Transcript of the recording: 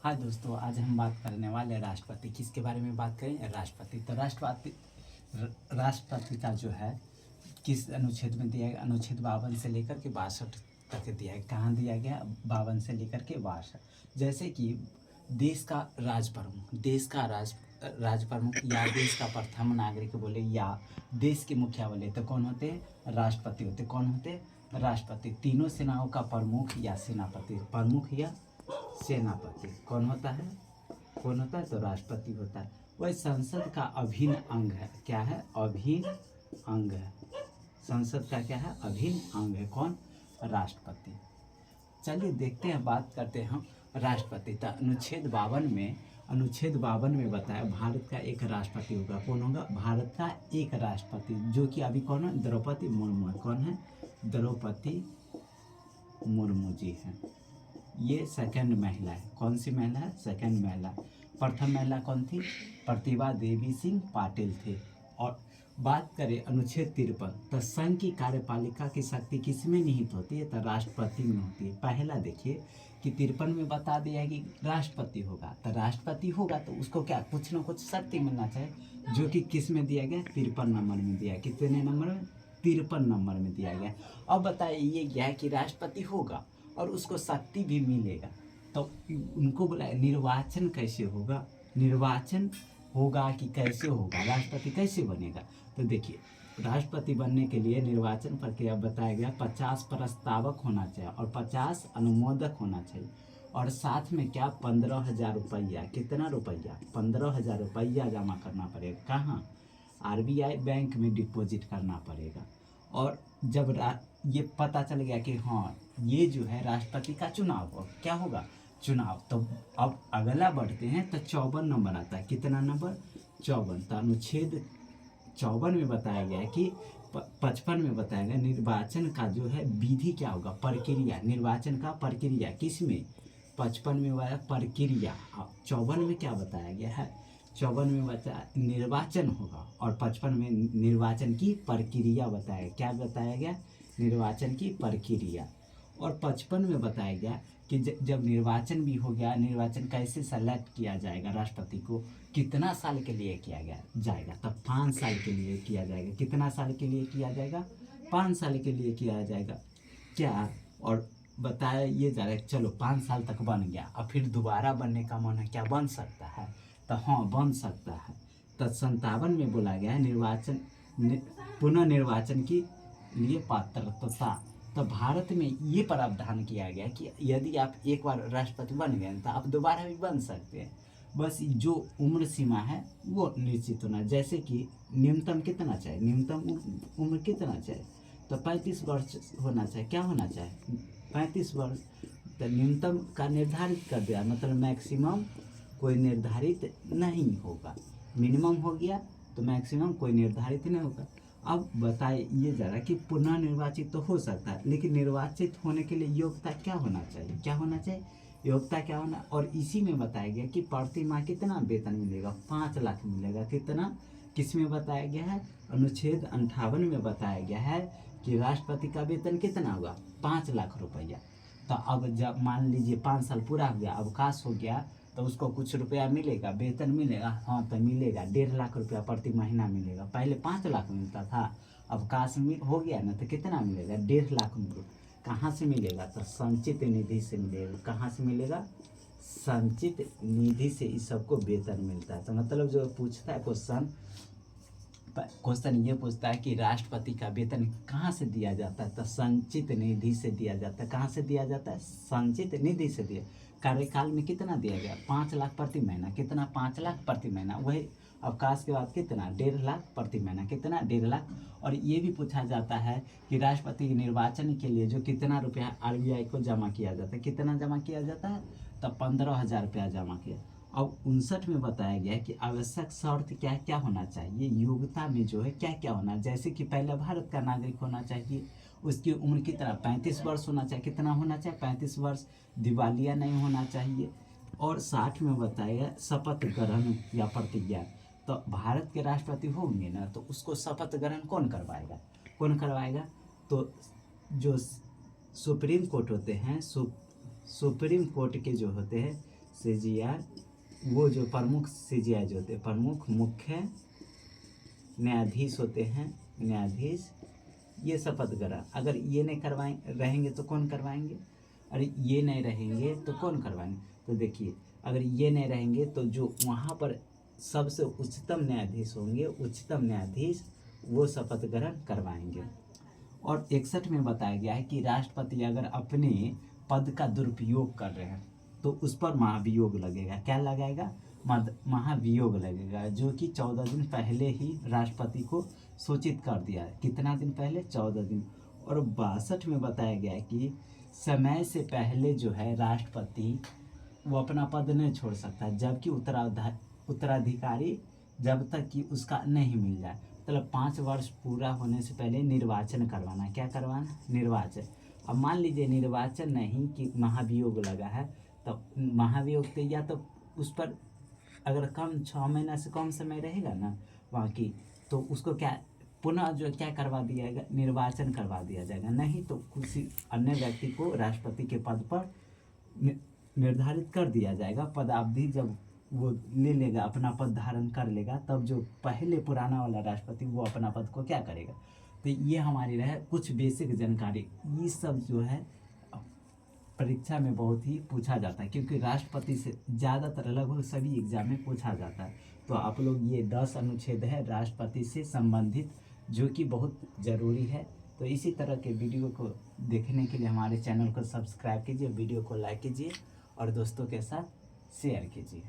हाँ दोस्तों, आज हम बात करने वाले हैं राष्ट्रपति। किसके बारे में बात करें? राष्ट्रपति। तो राष्ट्रपति का जो है किस अनुच्छेद में दिया गया? अनुच्छेद 52 से लेकर के 62 तक दिया है। कहाँ दिया गया? 52 से लेकर के 62। जैसे कि देश का राज प्रमुख, देश का राज प्रमुख या देश का प्रथम नागरिक बोले या देश के मुखिया बोले तो कौन होते हैं? राष्ट्रपति होते। कौन होते? राष्ट्रपति। तीनों सेनाओं का प्रमुख या सेनापति, प्रमुख या सेनापति कौन होता है? कौन होता है? तो राष्ट्रपति होता है। वह संसद का अभिन्न अंग है। क्या है? अभिन्न अंग है। संसद का क्या है? अभिन्न अंग है। कौन? राष्ट्रपति। चलिए देखते हैं, बात करते हैं हम राष्ट्रपति। तो अनुच्छेद 52 में बताया भारत का एक राष्ट्रपति होगा। कौन होगा? भारत का एक राष्ट्रपति, जो कि अभी कौन है? द्रौपदी मुर्मू है। कौन है? द्रौपदी मुर्मू जी हैं। ये सेकंड महिला है। कौन सी महिला है? सेकंड महिला। प्रथम महिला कौन थी? प्रतिभा देवी सिंह पाटिल थे। और बात करें अनुच्छेद 53, तो संघ की कार्यपालिका की शक्ति किस में निहित होती है? तो राष्ट्रपति में होती है। पहला देखिए कि 53 में बता दिया है कि राष्ट्रपति होगा। तो राष्ट्रपति होगा तो उसको क्या कुछ ना कुछ शक्ति मिलना चाहिए, जो कि किस में दिया गया? 53 नंबर में दिया। कितने नंबर में? 53 नंबर में दिया गया। अब बताइए ये क्या है कि राष्ट्रपति होगा और उसको शक्ति भी मिलेगा, तो उनको बोला निर्वाचन कैसे होगा? निर्वाचन होगा कि कैसे होगा? राष्ट्रपति कैसे बनेगा? तो देखिए, राष्ट्रपति बनने के लिए निर्वाचन प्रक्रिया बताया गया। 50 प्रस्तावक होना चाहिए और 50 अनुमोदक होना चाहिए, और साथ में क्या? 15,000 रुपया। कितना रुपया? 15,000 रुपया जमा करना पड़ेगा। कहाँ? आरबीआई बैंक में डिपॉजिट करना पड़ेगा। और जब ये पता चल गया कि हाँ ये जो है राष्ट्रपति का चुनाव हो, क्या होगा? चुनाव। तो अब अगला बढ़ते हैं तो 54 नंबर आता है। कितना नंबर? 54। तो अनुच्छेद 54 में बताया गया है कि 55 में बताया गया निर्वाचन का जो है विधि क्या होगा? प्रक्रिया। निर्वाचन का प्रक्रिया किस में? 55 में बताया प्रक्रिया। 54 में क्या बताया गया है? 54 में बताया निर्वाचन होगा और 55 में निर्वाचन की प्रक्रिया बताया। क्या बताया गया? निर्वाचन की प्रक्रिया। और 55 में बताया गया कि जब निर्वाचन भी हो गया, निर्वाचन कैसे सेलेक्ट किया जाएगा राष्ट्रपति को, कितना साल के लिए किया गया जाएगा? तब 5 साल के लिए किया जाएगा। कितना साल के लिए किया जाएगा? 5 साल के लिए किया जाएगा। क्या? और बताया ये जा रहा है चलो 5 साल तक बन गया, अब फिर दोबारा बनने का मन है, क्या बन सकता है? तो हाँ बन सकता है। तो 57 में बोला गया है निर्वाचन पुनः निर्वाचन की लिए पात्रता। तो भारत में ये प्रावधान किया गया कि यदि आप एक बार राष्ट्रपति बन गए तो आप दोबारा भी बन सकते हैं। बस जो उम्र सीमा है वो निश्चित होना, जैसे कि न्यूनतम कितना चाहिए? न्यूनतम उम्र कितना चाहिए? तो 35 वर्ष होना चाहिए। क्या होना चाहिए? 35 वर्ष। तो न्यूनतम का निर्धारित कर दिया, मतलब मैक्सिमम कोई निर्धारित नहीं होगा। मिनिमम हो गया तो मैक्सिमम कोई निर्धारित नहीं होगा। अब बताए ये जा रहा कि पुनः निर्वाचित तो हो सकता है, लेकिन निर्वाचित होने के लिए योग्यता क्या होना चाहिए? क्या होना चाहिए? योग्यता क्या होना? और इसी में बताया गया कि प्रति माह कितना वेतन मिलेगा? 5 लाख मिलेगा। कितना? किस में बताया गया है? अनुच्छेद 58 में बताया गया है कि राष्ट्रपति का वेतन कितना होगा? 5 लाख रुपया। तो अब जब मान लीजिए 5 साल पूरा हो गया, अवकाश हो गया, तो उसको कुछ रुपया मिलेगा, वेतन मिलेगा। हाँ तो मिलेगा, 1.5 लाख रुपया प्रति महीना मिलेगा। पहले 5 लाख मिलता था, अवकाश में हो गया ना, तो कितना मिलेगा? 1.5 लाख रुपये। कहाँ से मिलेगा? तो संचित निधि से मिलेगा। कहाँ से मिलेगा? संचित निधि से इस सबको वेतन मिलता है। तो मतलब जो पूछता है क्वेश्चन ये पूछता है कि राष्ट्रपति का वेतन कहाँ से दिया जाता है? तो संचित निधि से दिया जाता है। कहाँ से दिया जाता है? संचित निधि से दिया। कार्यकाल में कितना दिया गया? 5 लाख प्रति महीना। कितना? 5 लाख प्रति महीना। वही अवकाश के बाद कितना? 1.5 लाख प्रति महीना। कितना? 1.5 लाख। और ये भी पूछा जाता है कि राष्ट्रपति निर्वाचन के लिए जो कितना रुपया आरबीआई को जमा किया जाता है? कितना जमा किया जाता है? तो 15,000 रुपया जमा किया। अब 59 में बताया गया कि आवश्यक शर्त क्या क्या होना चाहिए? योग्यता में जो है क्या क्या होना, जैसे कि पहले भारत का नागरिक होना चाहिए, उसकी उम्र कितना? 35 वर्ष होना चाहिए। कितना होना चाहिए? 35 वर्ष। दिवालिया नहीं होना चाहिए। और 60 में बताया शपथ ग्रहण या प्रतिज्ञा। तो भारत के राष्ट्रपति होंगे ना, तो उसको शपथ ग्रहण कौन करवाएगा? कौन करवाएगा? तो जो सुप्रीम कोर्ट होते हैं, सुप्रीम कोर्ट के जो होते हैं सीजीआर, वो जो प्रमुख सीजीआई जो होते हैं, प्रमुख मुख्य न्यायाधीश होते हैं, न्यायाधीश, ये शपथ ग्रहण, अगर ये नहीं करवाएं रहेंगे तो कौन करवाएंगे, अरे ये नहीं रहेंगे तो कौन करवाएंगे। तो देखिए, अगर ये नहीं रहेंगे तो जो वहाँ पर सबसे उच्चतम न्यायाधीश होंगे, उच्चतम न्यायाधीश, वो शपथ ग्रहण करवाएंगे। और 61 में बताया गया है कि राष्ट्रपति अगर अपने पद का दुरुपयोग कर रहे हैं तो उस पर महाभियोग लगेगा। क्या लगाएगा, महाभियोग लगेगा, जो कि 14 दिन पहले ही राष्ट्रपति को सूचित कर दिया है। कितना दिन पहले, 14 दिन। और 62 में बताया गया है कि समय से पहले जो है राष्ट्रपति वो अपना पद नहीं छोड़ सकता, जबकि उत्तराधिकारी जब तक कि उसका नहीं मिल जाए, मतलब 5 वर्ष पूरा होने से पहले निर्वाचन करवाना। क्या करवाना, निर्वाचन। अब मान लीजिए निर्वाचन नहीं कि महाभियोग लगा है, तो महाभियोग तो या तो उस पर अगर कम 6 महीना से कम समय रहेगा ना वहाँ की, तो उसको क्या पुनः जो क्या करवा दिया जाएगा, निर्वाचन करवा दिया जाएगा। नहीं तो किसी अन्य व्यक्ति को राष्ट्रपति के पद पर निर्धारित कर दिया जाएगा। पदावधि जब वो ले लेगा, अपना पद धारण कर लेगा, तब जो पहले पुराना वाला राष्ट्रपति वो अपना पद को क्या करेगा। तो ये हमारी रहे कुछ बेसिक जानकारी। ये सब जो है परीक्षा में बहुत ही पूछा जाता है, क्योंकि राष्ट्रपति से ज़्यादातर लगभग सभी एग्जाम में पूछा जाता है। तो आप लोग ये 10 अनुच्छेद है राष्ट्रपति से संबंधित, जो कि बहुत ज़रूरी है। तो इसी तरह के वीडियो को देखने के लिए हमारे चैनल को सब्सक्राइब कीजिए, वीडियो को लाइक कीजिए और दोस्तों के साथ शेयर कीजिए।